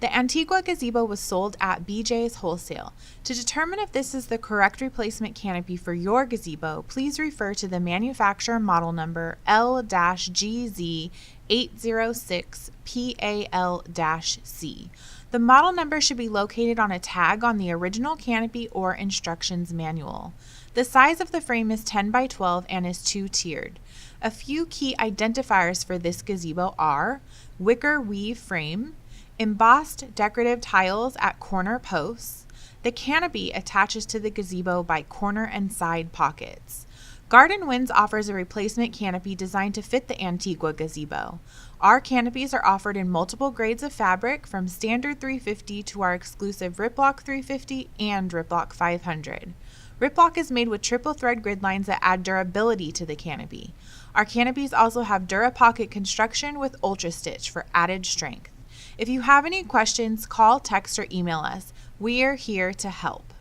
The Antigua Gazebo was sold at BJ's Wholesale. To determine if this is the correct replacement canopy for your gazebo, please refer to the manufacturer model number L-GZ806PAL-C. The model number should be located on a tag on the original canopy or instructions manual. The size of the frame is 10 by 12 and is two-tiered. A few key identifiers for this gazebo are wicker weave frame, embossed decorative tiles at corner posts. The canopy attaches to the gazebo by corner and side pockets. Garden Winds offers a replacement canopy designed to fit the Antigua Gazebo. Our canopies are offered in multiple grades of fabric, from standard 350 to our exclusive Riplock 350 and Riplock 500. Riplock is made with triple thread grid lines that add durability to the canopy. Our canopies also have DuraPocket construction with Ultra Stitch for added strength. If you have any questions, call, text, or email us. We are here to help.